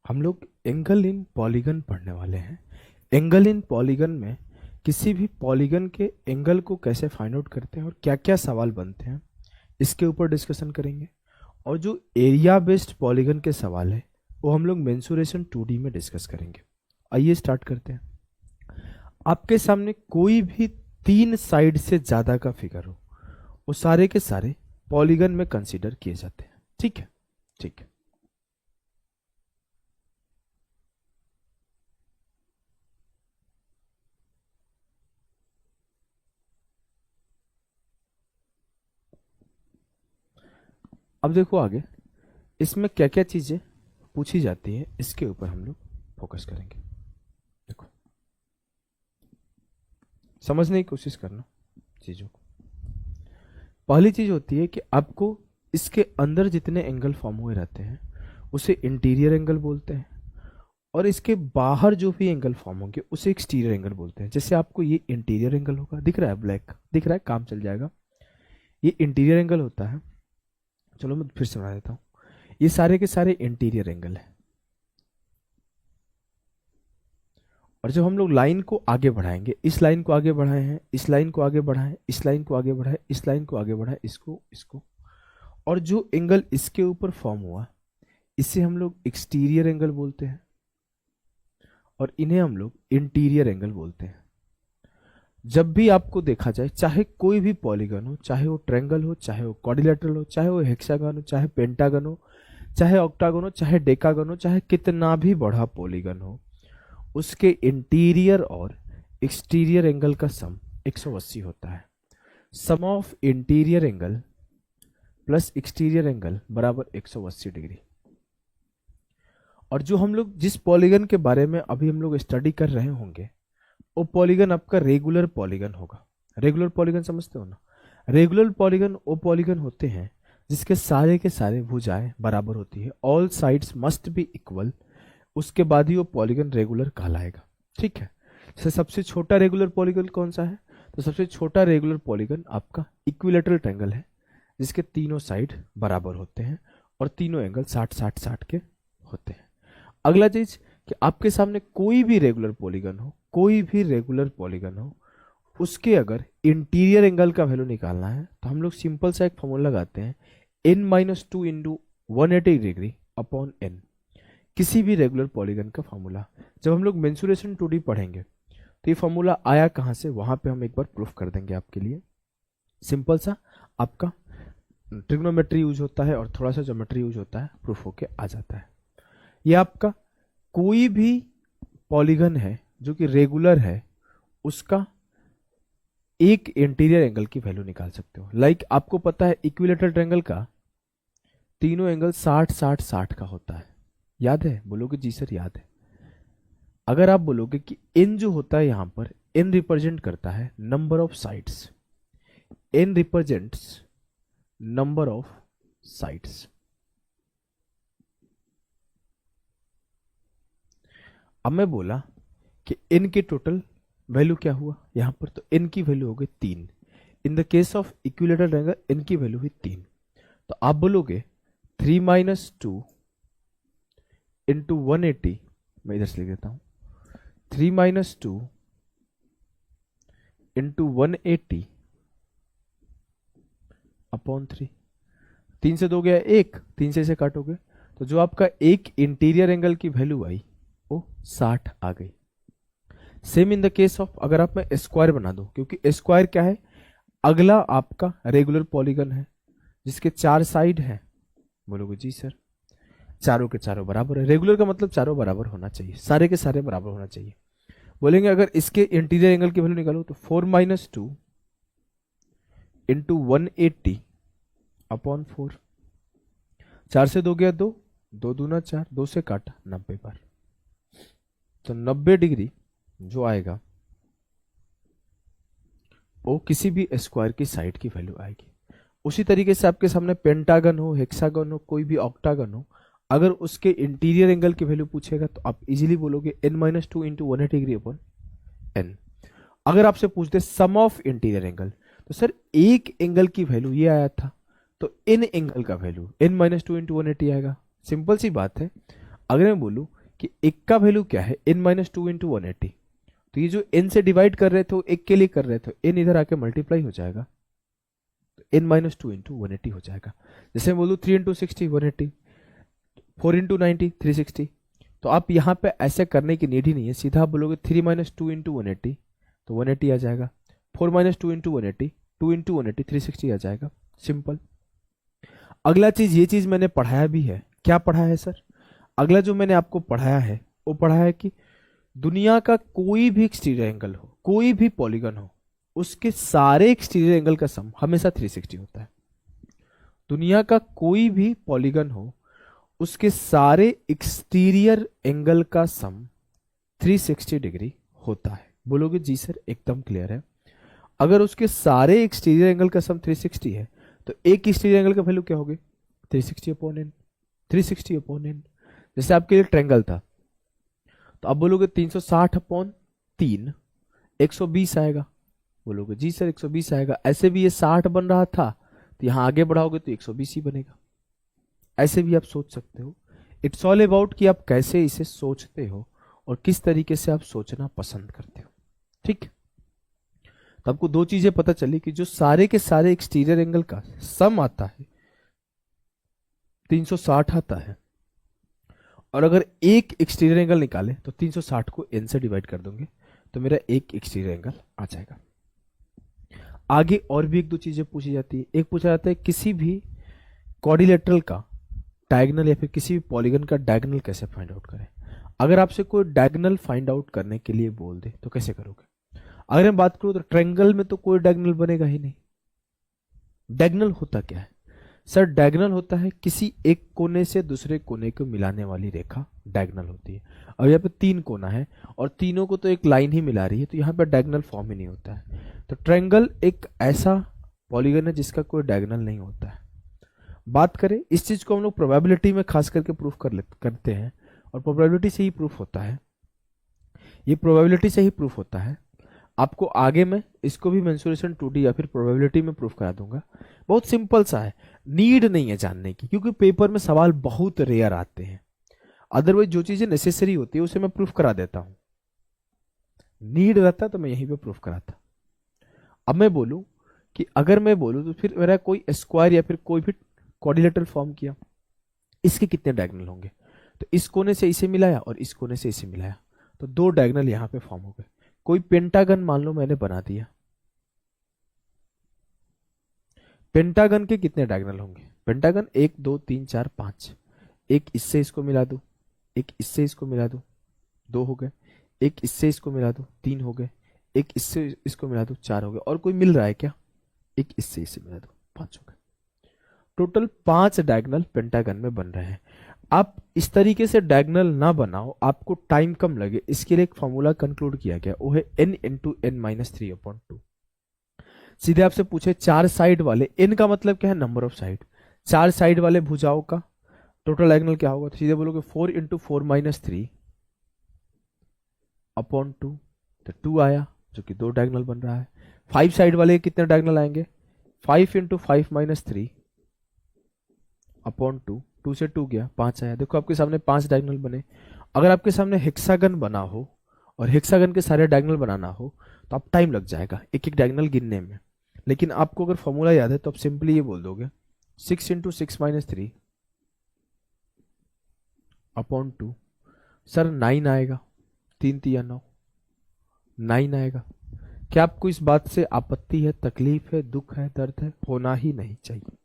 हम लोग angle in polygon पढ़ने वाले हैं। एंगल इन पॉलीगन में किसी भी पॉलीगन के एंगल को कैसे फाइंड आउट करते हैं और क्या क्या सवाल बनते हैं, इसके ऊपर डिस्कशन करेंगे। और जो एरिया बेस्ड पॉलीगन के सवाल है वो हम लोग मेंसुरेशन 2D में डिस्कस करेंगे। आइए स्टार्ट करते हैं। आपके सामने कोई भी 3 साइड से ज़्यादा का फिगर हो, वो सारे के सारे पॉलीगन में कंसीडर किए जाते हैं। ठीक है, ठीक है। अब देखो आगे इसमें क्या क्या चीजें पूछी जाती है, इसके ऊपर हम लोग फोकस करेंगे। देखो, समझने की कोशिश करना चीजों को। पहली चीज होती है कि आपको इसके अंदर जितने एंगल फॉर्म हुए रहते हैं उसे इंटीरियर एंगल बोलते हैं, और इसके बाहर जो भी एंगल फॉर्म होंगे उसे एक्सटीरियर एंगल बोलते हैं। जैसे आपको ये इंटीरियर एंगल होगा, दिख रहा है, ब्लैक दिख रहा है, काम चल जाएगा। ये इंटीरियर एंगल होता है। चलो मैं फिर समझा देता हूँ। ये सारे के सारे इंटीरियर एंगल है, और जब हम लोग लाइन को आगे बढ़ाएंगे, इस लाइन को आगे बढ़ाए हैं, इस लाइन को आगे बढ़ाएं, इस लाइन को आगे बढ़ाए, इस लाइन को आगे बढ़ाए, इसको इसको, और जो एंगल इसके ऊपर फॉर्म हुआ इसे हम लोग एक्सटीरियर एंगल बोलते हैं, और इन्हें हम लोग इंटीरियर एंगल बोलते हैं। जब भी आपको देखा जाए, चाहे कोई भी पॉलीगन हो, चाहे वो ट्रायंगल हो, चाहे वो क्वाड्रिलेटरल हो, चाहे वो हेक्सागन हो, चाहे पेंटागन हो, चाहे ऑक्टागन हो, चाहे डेकागन हो, चाहे कितना भी बड़ा पॉलीगन हो, उसके इंटीरियर और एक्सटीरियर एंगल का सम 180 होता है। Sum of interior angle plus exterior angle बराबर 180 डिग्री। और जो हम लोग जिस पॉलीगन के बारे में अभी हम लोग स्टडी कर रहे होंगे वो पॉलीगन आपका रेगुलर पॉलीगन होगा। रेगुलर पॉलीगन समझते हो ना? रेगुलर पॉलीगन वो पॉलीगन होते हैं जिसके सारे के सारे भुजाएं बराबर होती है, all sides must be equal, उसके बाद ही वो पॉलीगन रेगुलर कहलाएगा। ठीक है। जैसे सबसे छोटा रेगुलर पॉलीगन कौन सा है? तो सबसे छोटा रेगुलर पॉलीगन आपका इक्विलेटरल ट्रायंगल है, जिसके तीनों साइड बराबर होते हैं और तीनों एंगल 60-60-60 के होते हैं। अगला चीज कि आपके सामने कोई भी रेगुलर पॉलीगन हो, कोई भी रेगुलर पॉलीगन हो, उसके अगर इंटीरियर एंगल का वैल्यू निकालना है तो हम लोग सिंपल सा एक फॉर्मूला लगाते हैं, n-2 into 180 degree upon n। किसी भी रेगुलर पॉलीगन का फॉर्मूला जब हम लोग मेंसुरेशन 2D पढ़ेंगे तो ये फॉर्मूला आया कहां से, वहां पे हम एक बार प्रूफ कर देंगे आपके लिए। सिंपल सा आपका ट्रिग्नोमेट्री यूज होता है और थोड़ा सा ज्योमेट्री यूज होता है, प्रूफ होके आ जाता है। ये आपका कोई भी पॉलीगन है जो कि रेगुलर है, उसका एक इंटीरियर एंगल की वैल्यू निकाल सकते हो। लाइक आपको पता है इक्विलेटरल ट्रायंगल का तीनों एंगल 60-60-60 का होता है, याद है? बोलोगे जी सर याद है। अगर आप बोलोगे कि n जो होता है यहां पर, n रिप्रेजेंट करता है number of sides, n represents number of sides. अब मैं बोला कि n के टोटल वैल्यू क्या हुआ यहां पर, तो n की वैल्यू हो गई 3। In the case of equilateral triangle n की वैल्यू हुई 3, तो आप बोलोगे 3 - 2 इंटू 180, मैं इधर से लिख देता हूं, 3 - 2 इंटू 180 अपॉन 3। 3 से 2 गया 1, 3 से इसे काटोगे तो जो आपका एक इंटीरियर एंगल की वैल्यू आई वो 60 आ गई। Same in the case of अगर आप मैं स्क्वायर बना दूं, क्योंकि स्क्वायर क्या है, अगला आपका रेगुलर पॉलीगन है जिसके 4 साइड है। बोलोगे जी सर चारों के चारों बराबर है। रेगुलर का मतलब चारों बराबर होना चाहिए, सारे के सारे बराबर होना चाहिए। बोलेंगे अगर इसके इंटीरियर एंगल की वैल्यू निकालो तो 4 - 2 इंटू 180 अपॉन 4। 4 से 2 गया 2, 2 दूना 4, 2 से काटा 90 बार, तो 90 डिग्री जो आएगा वो किसी भी स्क्वायर की साइड की वैल्यू आएगी। उसी तरीके से आपके सामने पेंटागन हो, हेक्सागन हो, कोई भी ऑक्टागन हो, अगर उसके इंटीरियर एंगल की वैल्यू पूछेगा तो आप इजीली बोलोगे n-2 into 180 degree upon n। अगर आपसे पूछते सम ऑफ इंटीरियर एंगल, तो सर एक एंगल की वैल्यू ये आया था, तो n एंगल का वैल्यू n-2 इंटू 180 आएगा। सिंपल सी बात है। अगर मैं बोलूं कि एक का वैल्यू क्या है, n माइनस टू इंटू 180, तो ये जो n से डिवाइड कर रहे थे एक के लिए कर रहे थे, n इधर आके मल्टीप्लाई हो जाएगा, तो n माइनस टू इंटू 180 हो जाएगा। जैसे मैं बोलूँ 3 इंटू 60 180, 4 इंटू 90 360, तो आप यहाँ पे ऐसे करने की नीड ही नहीं है, सीधा आप बोलोगे 3 माइनस टू इंटू 180, तो 180 आ जाएगा। 4 माइनस टू इंटू 180, 2 इंटू 180 360 आ जाएगा, सिंपल। अगला चीज, ये चीज मैंने पढ़ाया भी है। क्या पढ़ा है सर? अगला जो मैंने आपको पढ़ाया है वो पढ़ा है कि दुनिया का कोई भी एक्सटीरियर एंगल हो, कोई भी पॉलीगन हो, उसके सारे एक्सटीरियर एंगल का सम हमेशा 360 होता है। दुनिया का कोई भी पॉलीगन हो, उसके सारे एक्सटीरियर एंगल का सम 360 डिग्री होता है। बोलोगे जी सर एकदम क्लियर है। अगर उसके सारे एक्सटीरियर एंगल का सम 360 है तो एक एक्सटीरियर एंगल का वैल्यू क्या होगी? 360 अपॉन एन, 360 अपॉन एन। जैसे आपके लिए ट्रायंगल था तो आप बोलोगे 360 अपॉन 3 120 आएगा। बोलोगे जी सर 120 आएगा। ऐसे भी ये 60 बन रहा था तो यहां आगे बढ़ाओगे तो 120 ही बनेगा। ऐसे भी आप सोच सकते हो। इट्स ऑल अबाउट कि आप कैसे इसे सोचते हो और किस तरीके से आप सोचना पसंद करते हो। ठीक, तो आपको दो चीजें पता चली कि जो सारे के सारे एक्सटीरियर एंगल का सम आता है 360 आता है, और अगर एक एक्सटीरियर एंगल निकाले तो 360 को n से डिवाइड कर दूंगे तो मेरा एक एक्सटीरियर एंगल आ जाएगा। आगे और भी एक दो चीजें पूछी जाती है। एक पूछा जाता है किसी भी क्वाड्रिलेटरल का डायगोनल या फिर किसी भी पॉलीगन का डायगोनल कैसे फाइंड आउट करें। अगर आपसे कोई डायगोनल फाइंड आउट करने के लिए बोल दे तो कैसे करोगे? अगर मैं बात करूं तो ट्रायंगल में तो कोई डायगोनल बनेगा ही नहीं। डायगोनल होता क्या है सर? डायगोनल होता है किसी एक कोने से दूसरे कोने को मिलाने वाली रेखा डायगोनल होती है। अब यहाँ पे 3 कोना है और तीनों को तो एक लाइन ही मिला रही है, तो यहाँ पे डायगोनल फॉर्म ही नहीं होता है। तो ट्रायंगल एक ऐसा पॉलीगन है जिसका कोई डायगोनल नहीं होता है। बात करें इस चीज को हम लोग प्रोबेबिलिटी में खास करके प्रूफ करते हैं, और प्रोबेबिलिटी से ही प्रूफ होता है। ये प्रोबेबिलिटी से ही प्रूफ होता है। आपको आगे में इसको भी मेंसुरेशन 2D या फिर प्रोबेबिलिटी में प्रूफ करा दूंगा। बहुत सिंपल सा है, नीड नहीं है जानने की, क्योंकि पेपर में सवाल बहुत रेयर आते हैं। अदरवाइज जो चीजें नेसेसरी होती है उसे मैं प्रूफ करा देता हूं। नीड रहता तो मैं यहीं पे प्रूफ कराता। अब मैं बोलूं कि अगर मैं बोलूं तो फिर मेरा कोई स्क्वायर या फिर कोई भी क्वाड्रिलेटरल फॉर्म किया, इसके कितने डायगोनल होंगे? तो इस कोने से इसे मिलाया और इस कोने से इसे मिलाया, तो 2 डायगोनल यहां पे फॉर्म हो गए। कोई पेंटागन मान लो मैंने बना दिया, पेंटागन के कितने डायगोनल होंगे? पेंटागन 1 2 3 4 5, एक इससे इसको मिला दो, एक इससे इसको मिला दो, 2 हो गए। एक इससे इसको मिला दो, 3 हो गए। एक इससे इसको मिला दो, 4 हो गए। और कोई मिल रहा है क्या? एक इससे इसे मिला दो, 5 हो गए। टोटल 5 डायगोनल पेंटागन में बन रहे हैं। आप इस तरीके से डायगोनल ना बनाओ, आपको टाइम कम लगे, इसके लिए एक फॉर्मूला कंक्लूड किया गया, वो है n इंटू एन माइनस 3/2। सीधे आपसे पूछे 4 साइड वाले, n का मतलब क्या है? Number of side. 4 साइड वाले भुजाओं का टोटल डायगोनल क्या होगा? तो सीधे बोलोगे 4 इंटू 4 माइनस 3/2, तो 2 आया, जो कि 2 डायगोनल बन रहा है। 5 साइड वाले कितने डायगोनल आएंगे? 5 इंटू 5 माइनस 3/2, 2 से 2 गया, 5 आया। देखो आपके सामने 5 डायगोनल बने। अगर आपके सामने हेक्सागन बना हो और हेक्सागन के सारे डायगोनल बनाना हो तो आप टाइम लग जाएगा एक एक डायगोनल गिनने में। लेकिन आपको अगर फॉर्मूला याद है तो आप सिंपली ये बोल दोगे 6 इंटू 6 माइनस 3/2। सर 9 आएगा, 3 तिया 9, 9 आएगा। क्या आपको इस बात से आपत्ति है, तकलीफ है, दुख है, दर्द है? होना ही नहीं चाहिए।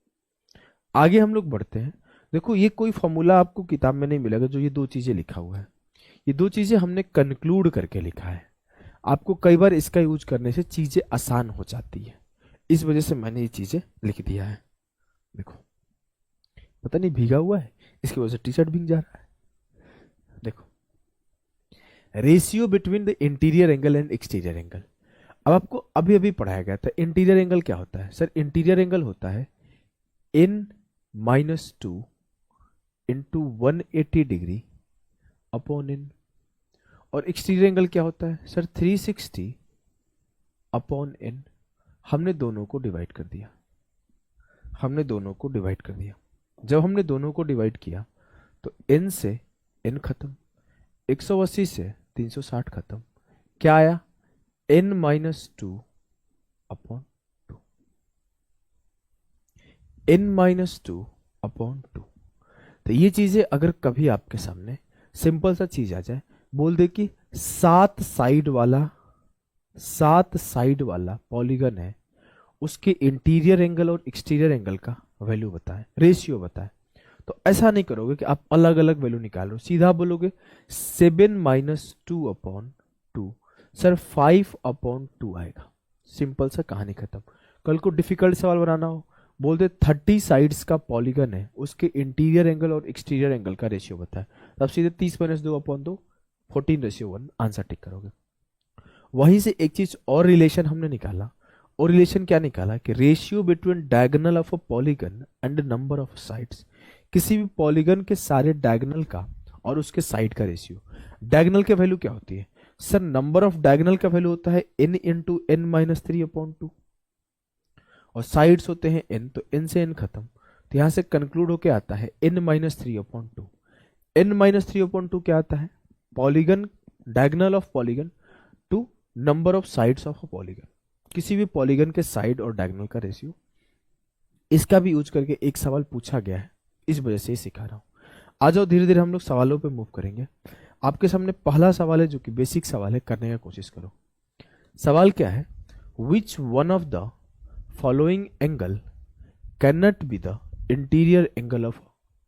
आगे हम लोग बढ़ते हैं। देखो ये कोई फॉर्मूला आपको किताब में नहीं मिलेगा जो ये 2 चीजें लिखा हुआ है। ये 2 चीजें हमने कंक्लूड करके लिखा है। आपको कई बार इसका यूज करने से चीजें आसान हो जाती है, इस वजह से मैंने ये चीजें लिख दिया है। देखो पता नहीं भीगा हुआ है, इसकी वजह से टी शर्ट भीग जा रहा है। देखो ratio between the interior angle and exterior angle. अब आपको अभी अभी पढ़ाया गया था इंटीरियर एंगल क्या होता है। सर इंटीरियर एंगल होता है n minus 2 into 180 degree upon n। और एक्सटीरियर एंगल क्या होता है? Sir 360 upon n। हमने दोनों को डिवाइड कर दिया, हमने दोनों को डिवाइड कर दिया। जब हमने दोनों को डिवाइड किया तो n से n खत्म, 180 से 360 खत्म, क्या आया n minus two upon two, n minus two upon two. तो ये चीजें अगर कभी आपके सामने सिंपल सा चीज आ जाए, बोल दे कि 7 साइड वाला पॉलीगन है, उसके इंटीरियर एंगल और एक्सटीरियर एंगल का वैल्यू बताएं, रेशियो बताएं। तो ऐसा नहीं करोगे कि आप अलग अलग वैल्यू निकाल रहे हो, सीधा बोलोगे 7 minus two upon to, sir 5 upon two आएगा। सिंपल सा कहानी खत्म। कल को डिफिकल्ट सवाल बनाना हो, बोलते 30 साइड्स का पॉलीगन है, उसके इंटीरियर एंगल और एक्सटीरियर एंगल का रेशियो बताए, तब सीधे 30 माइनस दो अपॉन दो 14:1 आंसर टिक करोगे। वहीं से एक चीज और रिलेशन हमने निकाला, और रिलेशन क्या निकाला कि ratio between diagonal of a polygon and number of sides. किसी भी पॉलीगन के सारे डायगोनल का और उसके साइड का रेशियो। डायगोनल की वैल्यू क्या होती है सर, नंबर ऑफ डायगोनल का वैल्यू होता है n into n minus three upon two, और साइड्स होते हैं n, तो n से n खत्म, तो यहां से कंक्लूड होके आता है n minus three upon two. n minus three upon two क्या आता है, polygon, diagonal of polygon to number of sides of a polygon. किसी भी पॉलीगन के साइड और डायगोनल का रेशियो। इसका भी यूज करके एक सवाल पूछा गया है, इस वजह से ही सिखा रहा हूं। आ जाओ धीरे धीरे हम लोग सवालों पे मूव करेंगे। आपके सामने पहला सवाल है जो कि बेसिक सवाल है, करने का कोशिश करो। सवाल क्या है, which one of the following angle can not be the interior angle of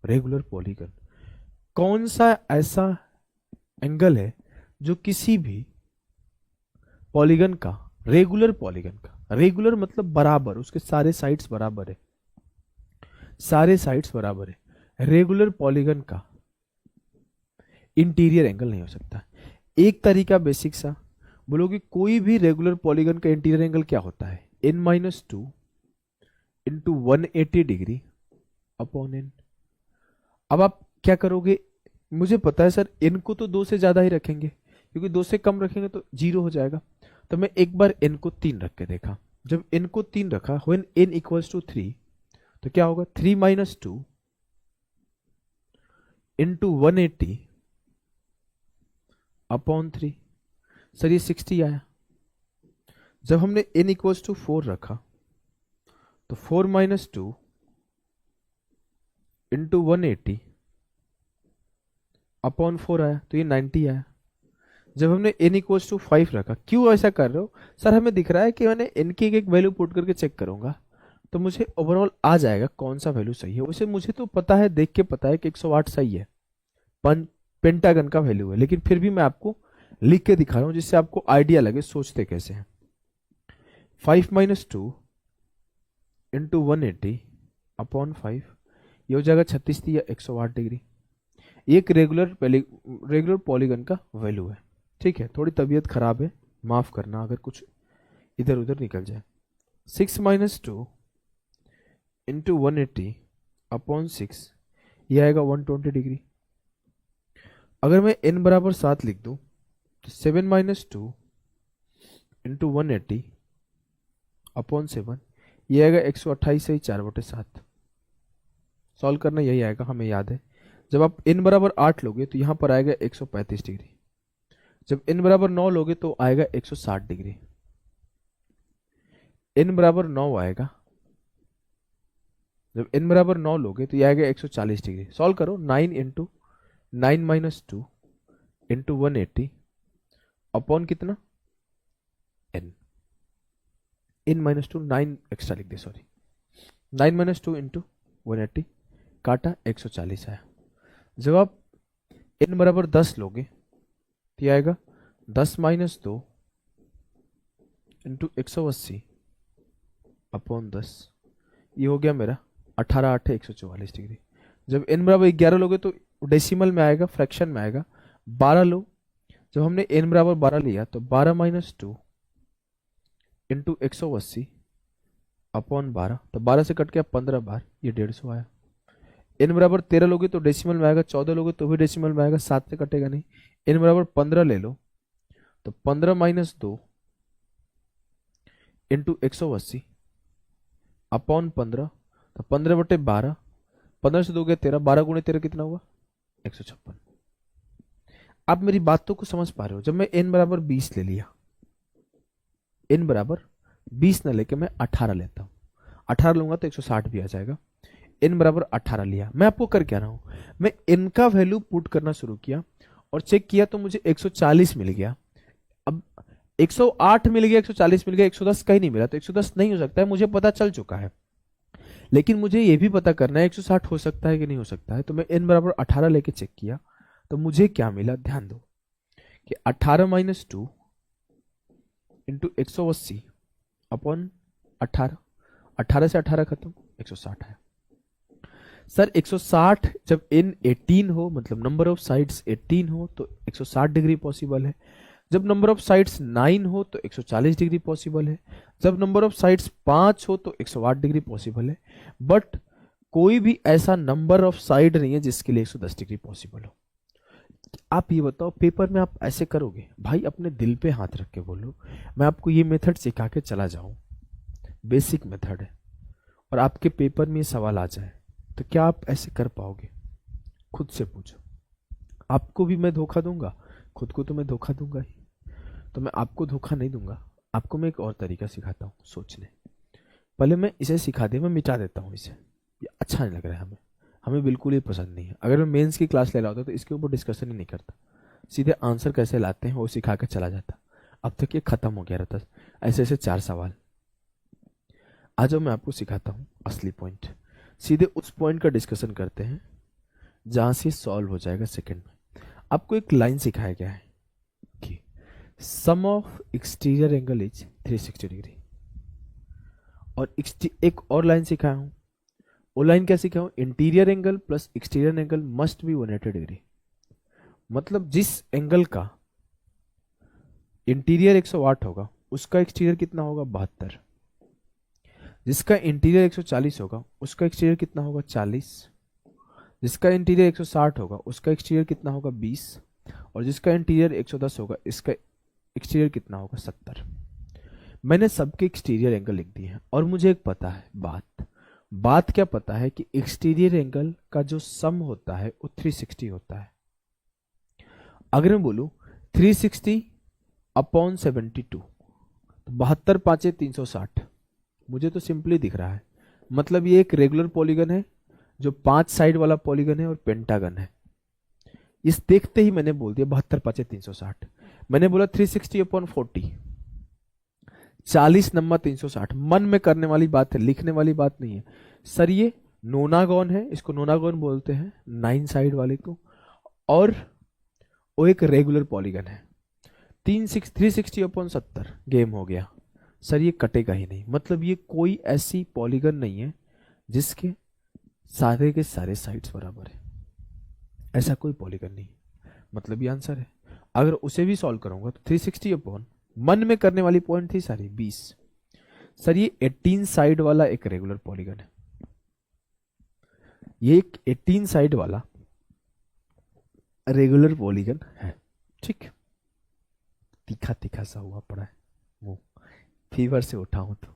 regular polygon. कौन सा ऐसा एंगल है जो किसी भी पॉलीगन का, रेगुलर पॉलीगन का, रेगुलर मतलब बराबर, उसके सारे साइड्स बराबर है, सारे साइड्स बराबर है, रेगुलर पॉलीगन का इंटीरियर एंगल नहीं हो सकता। एक तरीका बेसिक सा बोलोगे, कोई भी रेगुलर पॉलीगन का इंटीरियर एंगल क्या होता है, n minus two into 180 degree upon n। अब आप क्या करोगे, मुझे पता है सर n को तो 2 से ज्यादा ही रखेंगे, क्योंकि 2 से कम रखेंगे तो 0 हो जाएगा। तो मैं एक बार n को 3 रख के देखा, जब n को 3 रखा, व्हेन n इक्वल्स टू 3, तो क्या होगा 3 minus two into 180 upon 3, sir ये 60 आया। जब हमने n इक्वल्स टू 4 रखा, तो 4 माइनस टू इंटू 180 अपॉन 4 आया, तो ये 90 आया। जब हमने n इक्वल्स टू 5 रखा, क्यों ऐसा कर रहे हो सर, हमें दिख रहा है कि मैंने n की एक वैल्यू पुट करके चेक करूंगा तो मुझे ओवरऑल आ जाएगा कौन सा वैल्यू सही है। वैसे मुझे तो पता है, देख के पता है कि 108 सही है, पेंटागन का वैल्यू है, लेकिन फिर भी मैं आपको लिख के दिखा रहा हूं जिससे आपको आइडिया लगे सोचते कैसे हैं। 5 माइनस टू इंटू 180 अपॉन 5, ये हो जाएगा 36 या 108 डिग्री। एक रेगुलर पॉलीगन का वैल्यू है। ठीक है, थोड़ी तबीयत खराब है, माफ करना अगर कुछ इधर उधर निकल जाए। 6 माइनस टू इंटू 180 अपॉन 6, यह आएगा 120 डिग्री। अगर मैं n बराबर 7 लिख दूं, तो 7 माइनस टू इंटू 180 अपॉन 7, यह आएगा 128 से 4/7। सॉल्व करना यही आएगा, हमें याद है। जब आप n बराबर 8 लोगे तो यहां पर आएगा 135 डिग्री। जब n बराबर 9 लोगे तो आएगा 160 डिग्री। n बराबर 9 आएगा, जब n बराबर 9 लोगे तो यह आएगा 140 डिग्री। सॉल्व करो, 9 into 9 minus two into 180 upon कितना n, n minus to 9 extra लिख दे, सॉरी 9 माइनस टू इंटू 180 काटा 140 आया। जब आप n बराबर 10 लोगे तो यह आएगा 10 माइनस 2 इंटू 180 अपॉन 10, ये हो गया मेरा 18 8 144 डिग्री। जब n बराबर 11 लोगे तो डेसिमल में आएगा, फ्रैक्शन में आएगा, 12 लो। जब हमने n बराबर 12 लिया तो 12 माइनस टू इंटू 180 अपॉन 12, तो 12 से कट गया 15 बार, ये 150 आया। n बराबर 13 लोगे तो डेसिमल में आएगा, 14 लोगे तो भी डेसिमल में आएगा, 7 से कटेगा नहीं। n बराबर 15 ले लो तो 15 माइनस 2 इंटू 180 अपॉन 15, तो 15/12, 15 से 2 गया 13, 12 गुणे 13 कितना हुआ 156। आप मेरी बातों को समझ पा रहे हो? जब मैं n बराबर 20 ले लिया, n बराबर 20 न लेके मैं 18 लेता हूं, 18 लूंगा तो 160 भी आ जाएगा। n बराबर 18 लिया, मैं आपको कर क्या रहा हूं, मैं n का वैल्यू पुट करना शुरू किया और चेक किया तो मुझे 140 मिल गया। अब 108 मिल गया, 140 मिल गया, 110 कहीं नहीं मिला, तो 110 नहीं हो सकता है, मुझे पता चल चुका है। लेकिन मुझे ये भी पता करना है 160 हो सकता है कि नहीं हो सकता है। तो मैं n बराबर 18 लेके चेक किया तो मुझे क्या मिला, ध्यान दो कि 18 माइनस 2 इंटू 180 अपॉन 18, 18 से 18 खत्म, 160 है। सर 160 जब n 18 हो, मतलब नंबर ऑफ साइड्स 18 हो तो 160 डिग्री पॉसिबल है। जब नंबर ऑफ साइड्स 9 हो तो 140 डिग्री पॉसिबल है। जब नंबर ऑफ साइड्स 5 हो तो 108 डिग्री पॉसिबल है। बट कोई भी ऐसा नंबर ऑफ साइड नहीं है जिसके लिए 110 डिग्री पॉसिबल हो। आप ये बताओ पेपर में आप ऐसे करोगे? भाई अपने दिल पे हाथ रख के बोलो, मैं आपको ये मेथड सिखा के चला जाऊं, बेसिक मेथड है, और आपके पेपर में ये सवाल आ जाए तो क्या आप ऐसे कर पाओगे? खुद से पूछो। आपको भी मैं धोखा दूंगा, खुद को तो मैं धोखा दूंगा ही। तो मैं आपको धोखा नहीं दूंगा, आपको मैं एक और तरीका सिखाता हूँ सोचने। पहले मैं इसे सिखा दे, मैं मिटा देता हूँ इसे, ये अच्छा नहीं लग रहा है हमें, हमें बिल्कुल ही पसंद नहीं है। अगर मैं मेंस की क्लास ले रहा होता तो इसके ऊपर डिस्कशन ही नहीं करता, सीधे आंसर कैसे लाते हैं वो सिखा के चला जाता। अब तक ये खत्म हो गया रहता, ऐसे ऐसे 4 सवाल। आ जाओ मैं आपको सिखाता हूँ असली पॉइंट, सीधे उस पॉइंट का डिस्कशन करते हैं जहां से सॉल्व हो जाएगा सेकंड में। आपको एक लाइन सिखाया गया है कि sum of exterior angle is 360 degree, और एक और लाइन सिखाया हूं। वो लाइन क्या सिखाया हूं, interior angle plus exterior angle must be 180 degree. मतलब जिस एंगल का इंटीरियर 108 होगा उसका एक्सटीरियर कितना होगा, 72। जिसका इंटीरियर 140 होगा उसका एक्सटीरियर कितना होगा, 40। जिसका इंटीरियर 160 होगा उसका एक्सटीरियर कितना होगा, 20। और जिसका इंटीरियर 110 होगा इसका एक्सटीरियर कितना होगा, 70। मैंने सबके एक्सटीरियर एंगल लिख दिए हैं और मुझे एक पता है बात क्या पता है कि एक्सटीरियर एंगल का जो सम होता है वो 360 होता है। अगर मैं बोलूं 360 अपॉन 72 तो 72 पांचे 360, मुझे तो सिंपली दिख रहा है। मतलब ये एक रेगुलर पॉलीगन है जो 5 साइड वाला पॉलीगन है और पेंटागन है। इस देखते ही मैंने बोल दिया 72 पांचे 360। मैंने बोला 360 अपॉन 40, 40 नंबर 360। मन में करने वाली बात है, लिखने वाली बात नहीं है। सर ये नोनागॉन है, इसको नोनागॉन बोलते हैं 9 साइड वाले को, और वो एक रेगुलर पॉलीगन है। 360 अपॉन 70 गेम हो गया। सर ये कटेगा ही नहीं, मतलब ये कोई ऐसी पॉलीगन नहीं है जिसके सारे के सारे साइड्स बराबर है, ऐसा कोई पॉलीगन नहीं, मतलब ये आंसर है। अगर उसे भी सॉल्व करूंगा तो 360 अपॉन, मन में करने वाली पॉइंट थी सारी 20। सर ये 18 साइड वाला एक रेगुलर पॉलीगन है, ये एक 18 साइड वाला रेगुलर पॉलीगन है। ठीक, तीखा तीखा सा हुआ पड़ा है मुंह, फीवर से उठा हूं तो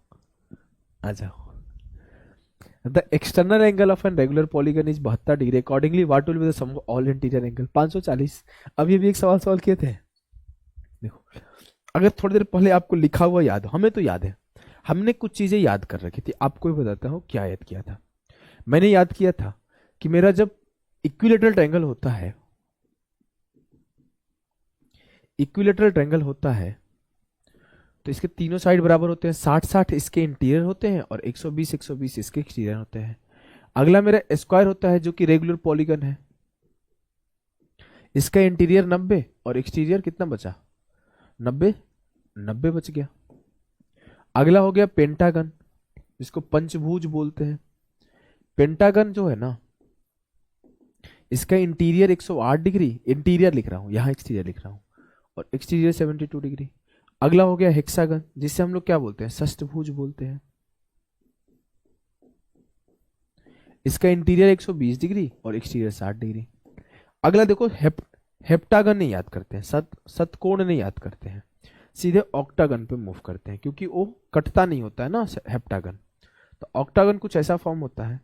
आ जाओ। The external angle of an regular polygon is 72 degree. Accordingly, what will be the sum of all interior angle? 540। अभी भी एक सवाल सॉल्व किए थे। देखो, अगर थोड़ी देर पहले आपको लिखा हुआ याद हो, हमें तो याद है, हमने कुछ चीजें याद कर रखी थी। आपको भी बताता हूँ क्या याद किया था। मैंने याद किया था कि मेरा जब इक्विलेटरल ट्रायंगल होता है, इक्विलेटरल ट्रायंगल होता है तो इसके तीनों साइड बराबर होते हैं, 60-60 इसके इंटीरियर होते हैं और 120-120 इसके एक्सटीरियर होते हैं। अगला मेरा स्क्वायर होता है जो कि रेगुलर पॉलीगन है, इसका इंटीरियर 90 और एक्सटीरियर कितना बचा, 90 90 बच गया। अगला हो गया पेंटागन, जिसको पंचभुज बोलते हैं। पेंटागन जो है ना, इसका इंटीरियर 108 डिग्री, इंटीरियर लिख रहा हूं, यहां एक्सटीरियर लिख रहा हूं, और एक्सटीरियर 72 डिग्री। अगला हो गया हेक्सागन, जिसे हम लोग क्या बोलते हैं, षष्ठभुज बोलते हैं। इसका इंटीरियर 120 डिग्री और एक्सटीरियर 60 डिग्री। अगला देखो हेप्टागन नहीं याद करते हैं, सतकोण नहीं याद करते हैं, सीधे ऑक्टागन पे मूव करते हैं, क्योंकि वो कटता नहीं होता है ना हेप्टागन। तो ऑक्टागन कुछ ऐसा फॉर्म होता है,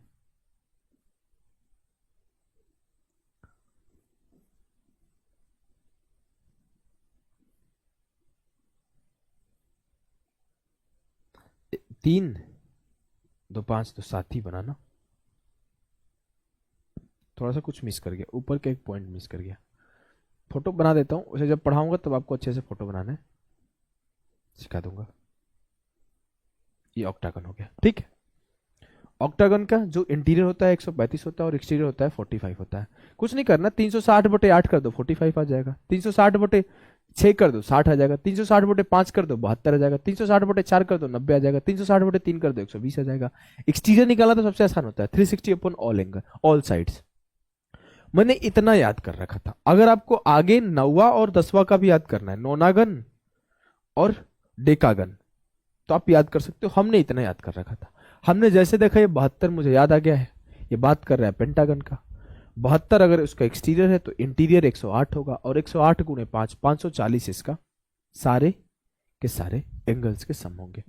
3 2 5 तो 7 ही बना ना, थोड़ा सा कुछ मिस कर गया, ऊपर का एक पॉइंट मिस कर गया। फोटो बना देता हूँ, उसे जब पढ़ाऊंगा तब आपको अच्छे से फोटो बनाने सिखा दूंगा। ये ऑक्टागन हो गया, ठीक है। ऑक्टागन का जो इंटीरियर होता है 135 होता है और एक्सटीरियर होता है 45 होता है। कुछ नहीं करना, 360/8 कर दो 45 आ जाएगा, 360/6 कर दो 60 आ जाएगा, 360/5 कर दो 72 आ जाएगा, 360/4 कर दो 90 आ जाएगा, 360/3 कर दो 120 आ जाएगा। एक्सटीरियर निकालना तो सबसे आसान होता है, 360 upon all angle, all sides. मैंने इतना याद कर रखा था। अगर आपको आगे 9वां और 10वां का भी याद करना है, नोनागन और डेकागन, तो आप याद कर सकते हो। हमने इतना याद कर रखा था। हमने जैसे देखा ये 72 मुझे याद आ गया है, ये बात कर रहा है पेंटागन का। 72 अगर उसका एक्सटीरियर है तो इंटीरियर 108 होगा, और 108 गुणे 5 540 इसका सारे के सारे एंगल्स के सम होंगे।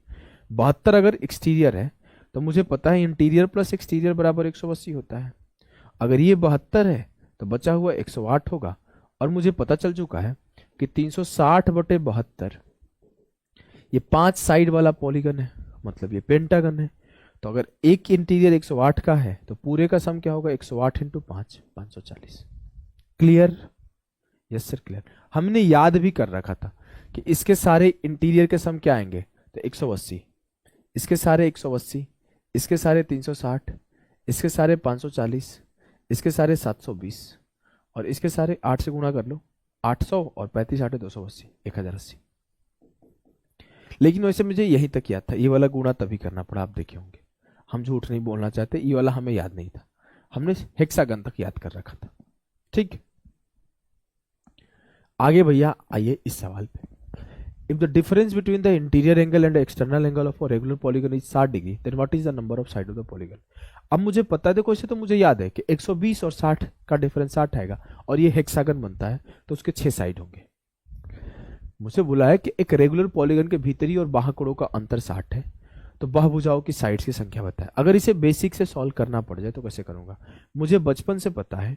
72 अगर एक्सटीरियर है तो मुझे पता है इंटीरियर प्लस एक्सटीरियर बराबर 180 होता है। अगर ये 72 है तो बचा हुआ 108 होगा, और मुझे पता चल चुका है कि 360/72 ये 5 साइड वाला पॉलीगन है, मतलब ये पेंटागन है। तो अगर एक इंटीरियर 108 का है तो पूरे का सम क्या होगा, 108 into 5 540। Clear? Yes sir clear. हमने याद भी कर रखा था कि इसके सारे इंटीरियर के सम क्या आएंगे, तो 180, इसके सारे 180, इसके सारे 360, इसके सारे 540, इसके सारे 720, और इसके सारे 8 से गुणा कर लो, 800 और 35 8 280, 1080। लेकिन वैसे मुझे यहीं तक याद था, ये वाला गुणा तभी करना पड़ा, आप देखे होंगे। हम झूठ नहीं बोलना चाहते, ये वाला हमें याद नहीं था, हमने हेक्सागन तक याद कर रखा था। ठीक, आगे भैया आइए इस सवाल पे। If the difference between the interior angle and external angle of a regular polygon is 60 degree, then what is the number of side of the polygon. अब मुझे पता है, देखो इसे तो मुझे याद है कि 120 और 60 का डिफरेंस 60 आएगा, और ये हेक्सागन बनता है तो उसके 6 साइड होंगे। मुझे बोला है कि एक रेगुलर पॉलीगन के भीतरी और बाहर कोणों का अंतर 60 है, तो बहुभुजाओं की साइड्स की संख्या बताए। अगर इसे बेसिक से सॉल्व करना पड़ जाए तो कैसे करूंगा। मुझे बचपन से पता है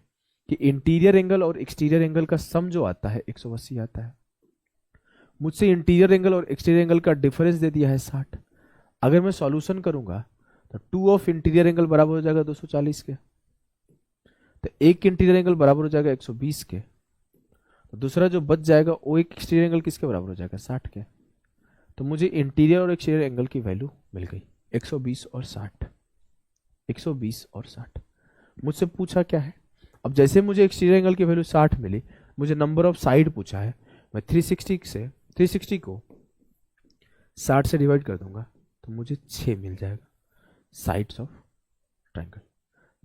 कि इंटीरियर एंगल और एक्सटीरियर एंगल का सम जो आता है 180 आता है। मुझसे इंटीरियर एंगल और एक्सटीरियर एंगल का डिफरेंस दे दिया है 60। अगर मैं सॉल्यूशन करूंगा तो 2 ऑफ इंटीरियर एंगल बराबर हो जाएगा 240 के, तो एक इंटीरियर एंगल बराबर हो जाएगा 120 के, तो दूसरा जो बच जाएगा वो एक एक्सटीरियर एंगल किसके बराबर हो जाएगा, 60 के। तो मुझे इंटीरियर और एक्सटीरियर एंगल की वैल्यू मिल गई 120 और 60, 120 और 60। मुझसे पूछा क्या है, अब जैसे मुझे एक्सटीरियर एंगल की वैल्यू 60 मिली, मुझे नंबर ऑफ साइड पूछा है। मैं 360 को 60 से डिवाइड कर दूंगा तो मुझे 6 मिल जाएगा साइड्स ऑफ ट्रायंगल,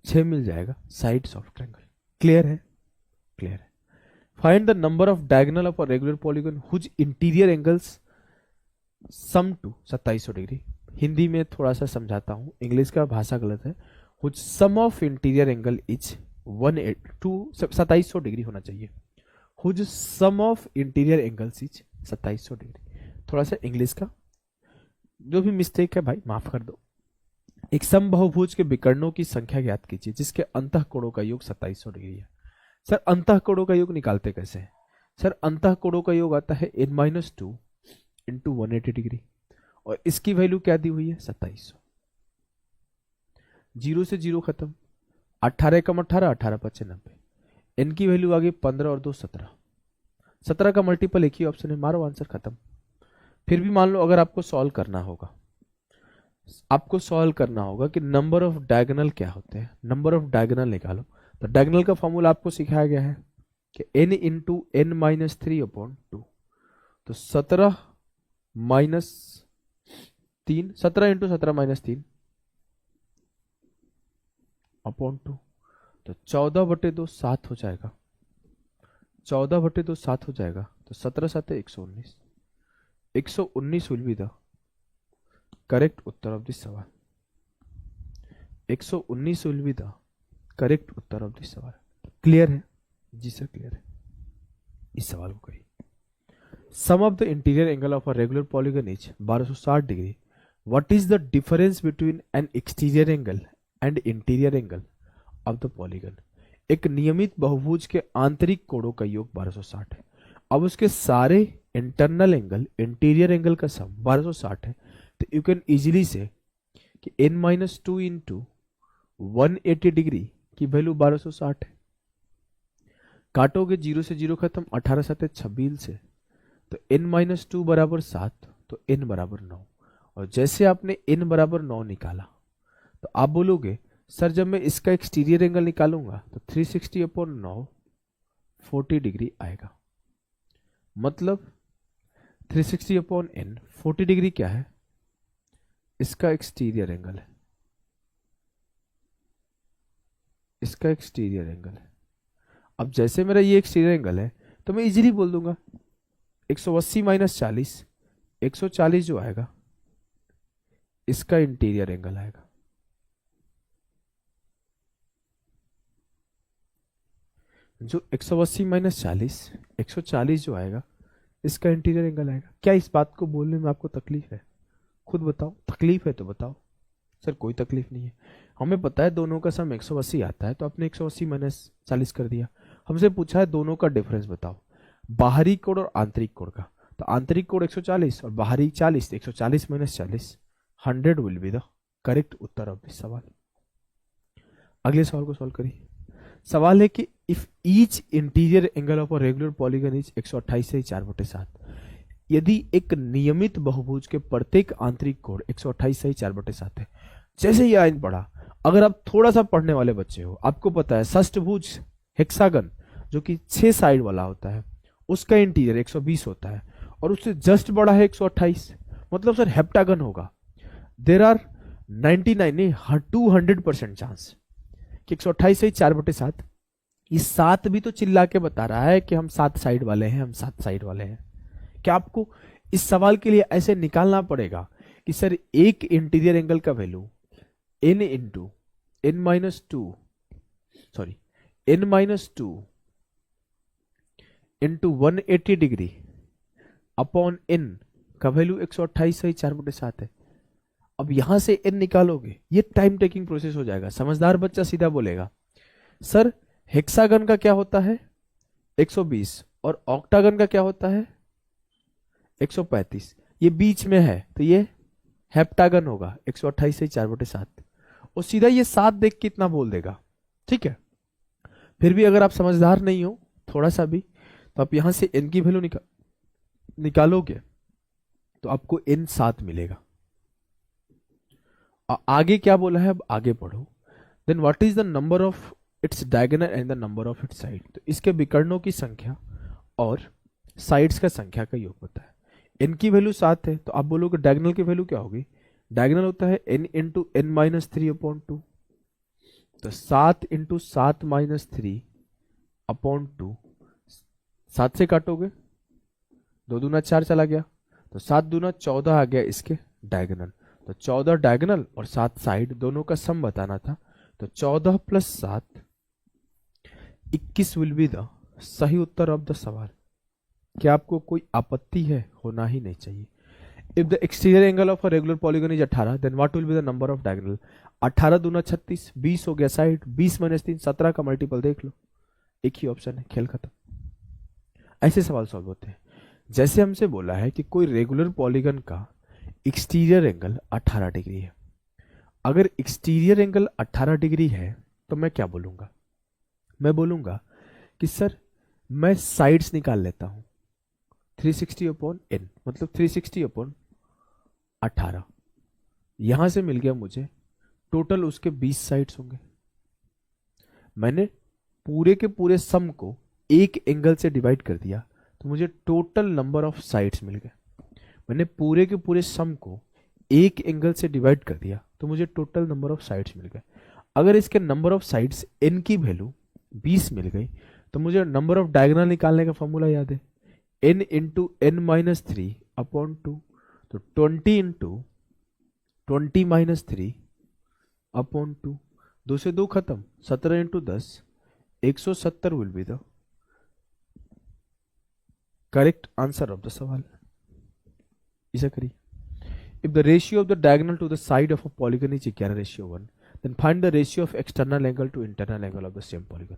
6 मिल जाएगा साइड्स ऑफ ट्रायंगल। क्लियर है? क्लियर है। Find the number of diagonal of a regular polygon whose interior angles sum to 2700 degree. Hindi में थोड़ा सा समझाता हूं, इंग्लिश का भाषा गलत है। Whose sum of interior angle is 2700 degree होना चाहिए। Whose sum of interior angles is 2700 degree. थोड़ा सा इंग्लिश का जो भी मिस्टेक है भाई माफ कर दो। एक समबाहुभुज के विकर्णों की संख्या ज्ञात कीजिए जिसके अंतःकोणों का योग 2700 डिग्री है। सर अंतःकोणों का योग निकालते कैसे हैं? सर अंतःकोणों का योग आता है n-2 इंटू 180 डिग्री, और इसकी वैल्यू क्या दी हुई है 2700। 0 से 0 खत्म, 18 कम 18, 18 पच्चे 90, n की वैल्यू आ गई 15 और 2 17, 17 का मल्टीपल एक ही ऑप्शन है, मारो आंसर खत्म। फिर भी मान लो अगर आपको सॉल्व करना होगा, आपको सॉल्व करना होगा कि नंबर ऑफ डायगोनल क्या होते हैं, नंबर ऑफ डायगोनल निकालो। तो डायगोनल का फॉर्मूला आपको सिखाया गया है कि n into n minus 3 upon 2, तो 17 माइनस 3, 17 इंटू 17 माइनस 3 अपॉन 2, तो 14/2 7 हो जाएगा, 14/2 7 हो जाएगा, तो 17 7 119, 119 विल बी द करेक्ट उत्तर ऑफ दिस सवाल। 119 विल बी द करेक्ट उत्तर ऑफ दिस सवाल। क्लियर है? जी सर क्लियर है। इस सवाल को करिए। Sum of the interior angle of a regular polygon is 1260 degree. What is the difference between an exterior angle and interior angle of the polygon. एक नियमित बहुभुज के आंतरिक कोणों का योग 1260 है। अब उसके सारे इंटरनल एंगल इंटीरियर एंगल का सम 1260 है, तो यू कैन इजीली से कि n-2 इंटू 180 डिग्री की वैल्यू 1260 है। काटोगे 0 से 0 खत्म, 18 7 26 से, तो n-2 बराबर 7, तो n बराबर 9। और जैसे आपने n बराबर 9 निकाला तो आप बोलोगे सर जब मैं इसका एक्सटीरियर एंगल निकालूंगा तो 360/9 40 डिग्री आएगा। मतलब 360/n 40 डिग्री क्या है, इसका एक्सटीरियर एंगल है, इसका एक्सटीरियर एंगल है। अब जैसे मेरा ये एक्सटीरियर एंगल है तो मैं इजीली बोल दूंगा 180 माइनस 40, 140 जो आएगा इसका इंटीरियर एंगल आएगा। जो 180 माइनस 40, 140 जो आएगा इसका इंटीरियर एंगल आएगा। क्या इस बात को बोलने में आपको तकलीफ है? खुद बताओ, तकलीफ है तो बताओ। सर कोई तकलीफ नहीं है, हमें पता है दोनों का सम 180 आता है, तो आपने 180 माइनस 40 कर दिया। हमसे पूछा है दोनों का डिफरेंस बताओ, बाहरी कोण और आंतरिक कोण का। तो आंतरिक कोण 140 और बाहरी 40, 140 minus 40 100 will be the correct उत्तर ऑफ दिस सवाल। अगले सवाल को सॉल्व करिए। सवाल है कि if each interior angle of a regular polygon is 128 से 4/7, यदि एक नियमित बहुभुज के प्रत्येक आंतरिक कोण 128 से 4/7 है। जैसे ये आयन पढ़ा, अगर आप थोड़ा सा पढ़ने वाले बच्चे हो, आपको पता है षष्ठभुज हेक्सागन जो कि 6 साइड वाला होता है उसका इंटीरियर 120 होता है और उससे जस्ट बड़ा है 128, मतलब सर हेप्टागन होगा। देर आर 99 नहीं 200% चांस कि 128 से 4/7, ये 7 भी तो चिल्ला के बता रहा है कि हम 7 साइड वाले हैं, हम 7 साइड वाले हैं। क्या आपको इस सवाल के लिए ऐसे निकालना पड़ेगा कि सर एक इंटीरियर एंगल का value n into n-2 into 180 degree upon n का वैल्यू 128 से 4/7 है। अब यहां से n निकालोगे, ये टाइम टेकिंग प्रोसेस हो जाएगा। समझदार बच्चा सीधा बोलेगा सर हेक्सागन का क्या होता है 120 और ऑक्टागन का क्या होता है 135, ये बीच में है तो ये हेप्टागन होगा 128 से 4/7, और सीधा ये 7 देख के इतना बोल देगा। ठीक है, फिर भी अगर आप समझदार नहीं हो थोड़ा सा भी, तो आप यहां से n की वैल्यू निकालोगे तो आपको n 7 मिलेगा। आगे क्या बोला है, अब आगे पढ़ो। Then what is the number of its diagonal and the number of its side, तो इसके विकर्णों की संख्या और साइड्स का संख्या का योग होता है। n की वैल्यू 7 है तो आप बोलोगे डायगोनल की वैल्यू क्या होगी, डायगोनल होता है n इंटू n-3/2, तो 7 इंटू 7 माइनस 3/2, 7 से काटोगे 2 दूना 4 चला गया, तो 7 दूना 14 आ गया इसके डायगोनल, तो 14 डायगोनल और 7 साइड दोनों का सम बताना था, तो 14 प्लस 7 21 विल बी द सही उत्तर ऑफ द सवाल। क्या आपको कोई आपत्ति है? होना ही नहीं चाहिए। If the exterior angle of a regular polygon is 18, then what will be the number of diagonal. 18 दूना 36, 20 हो गया साइड, 20 माइनस 3 17 का मल्टीपल देख लो, एक ही ऑप्शन है, खेल खत्म। ऐसे सवाल सॉल्व होते हैं। जैसे हमसे बोला है कि कोई रेगुलर पॉलीगन का एक्सटीरियर एंगल 18 डिग्री है। अगर एक्सटीरियर एंगल 18 डिग्री है तो मैं क्या बोलूंगा, मैं बोलूंगा कि सर मैं साइड्स निकाल लेता हूं 360/n, मतलब 360/18, यहां से मिल गया मुझे टोटल उसके 20 साइड्स होंगे। मैंने पूरे के पूरे सम को एक एंगल से डिवाइड कर दिया तो मुझे टोटल नंबर ऑफ साइड्स मिल गए। मैंने पूरे के पूरे सम को एक एंगल से डिवाइड कर दिया तो मुझे टोटल नंबर ऑफ साइड्स मिल गए। अगर इसके नंबर ऑफ साइड्स n की वैल्यू 20 मिल गई तो मुझे नंबर ऑफ डायगोनल निकालने का फॉर्मूला याद है, n इंटू n-3/2, तो 20 इंटू 20-3/2, 2 से 2 खत्म, 17 into 10 170 will be the correct answer of the सवाल। इसे करिए। If the ratio of the diagonal to the side of a polygon is 11:1, then find the ratio of external angle to internal angle of the same polygon.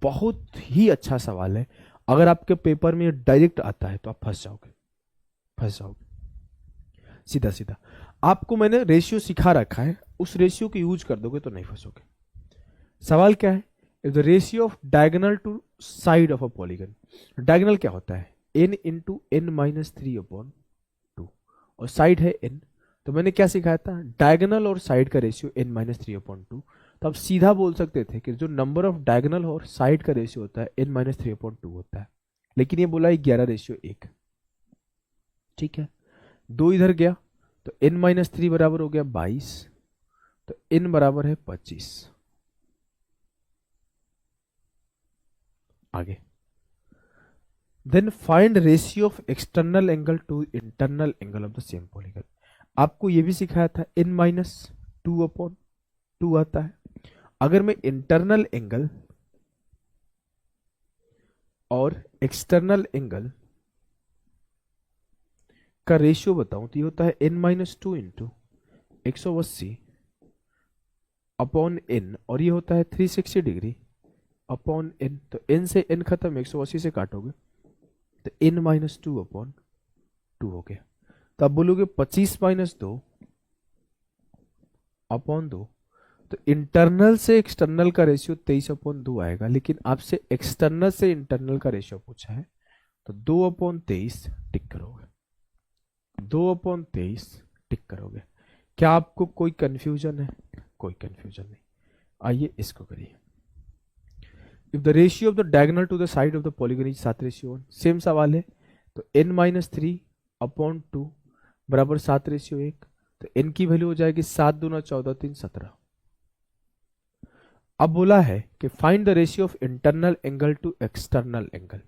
बहुत ही अच्छा सवाल है। अगर आपके paper में डायरेक्ट आता है तो आप फंस जाओगे सीधा सीधा। आपको मैंने रेशियो सिखा रखा है, उस रेशियो को यूज कर दोगे तो नहीं फंसोगे। सवाल क्या है, if the ratio of diagonal to side of a polygon, diagonal क्या होता है, n into n minus three upon two, और साइड है n, तो मैंने क्या सिखाया था, डायगोनल और साइड का ratio n minus three upon two. तो आप सीधा बोल सकते थे कि जो नंबर ऑफ डायगोनल और साइड का रेशियो होता है n minus three upon to होता है, लेकिन ये बोला है 11 रेशियो 1। ठीक है, दो इधर गया तो n माइनस थ्री बराबर हो गया 22, तो n बराबर है 25। आगे, then find ratio of external angle to internal angle of the same polygon. आपको ये भी सिखाया था n minus two upon two आता है। अगर मैं इंटरनल एंगल और एक्सटर्नल एंगल का रेशियो बताऊं तो ये होता है n minus two into 180 upon n, और ये होता है 360 डिग्री अपॉन n। तो n से n खत्म, 180 से काटोगे तो n minus two upon to हो गया। तो आप बोलोगे 25 माइनस दो अपॉन दो, तो इंटरनल से एक्सटर्नल का रेशियो 23 अपॉन दो आएगा, लेकिन आपसे एक्सटर्नल से इंटरनल का रेशियो पूछा है, तो 2 अपॉन 23 टिक करोगे, 2 अपॉन 23 टिक करोगे। क्या आपको कोई कंफ्यूजन है? कोई कंफ्यूजन नहीं। आइए इसको करिए। If the ratio of the diagonal to the side of the polygon is 7 ratio 1, सेम सवाल है, तो n minus three upon two बराबर 7 रेशियो 1, तो n की वैल्यू हो जाएगी 7 दूना 14 3 17। अब बोला है कि find the ratio of internal angle to external angle.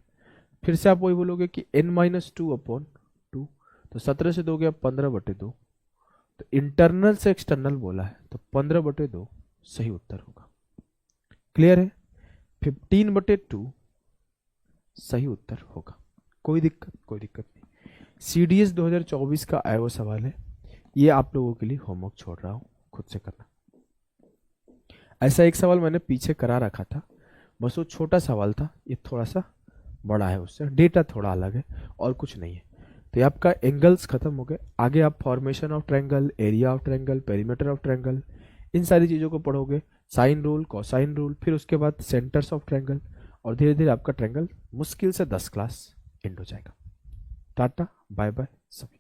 फिर से आप वही बोलोगे कि n minus two upon two, तो 17 से 2 गया 15 बटे 2, तो इंटरनल से एक्सटर्नल बोला है तो 15 बटे 2 सही उत्तर होगा। क्लियर है? 15 बटे 2 सही उत्तर होगा। कोई दिक्कत? कोई दिक्कत नहीं। CDS 2024 का आया हुआ सवाल है, ये आप लोगों के लिए होमवर्क छोड़ रहा हूं, खुद से करना। ऐसा एक सवाल मैंने पीछे करा रखा था, बस वो छोटा सवाल था, ये थोड़ा सा बड़ा है, उससे डेटा थोड़ा अलग है और कुछ नहीं है। तो ये आपका एंगल्स खत्म हो गए। आगे आप formation of triangle, area of triangle, perimeter of triangle, इन सारी चीज़ों को पढ़ोगे, साइन रूल, कोसाइन रूल, फिर उसके बाद सेंटर्स ऑफ ट्रायंगल, और धीरे धीरे आपका ट्रायंगल मुश्किल से 10 क्लास एंड हो जाएगा। टाटा बाय बाय सभी।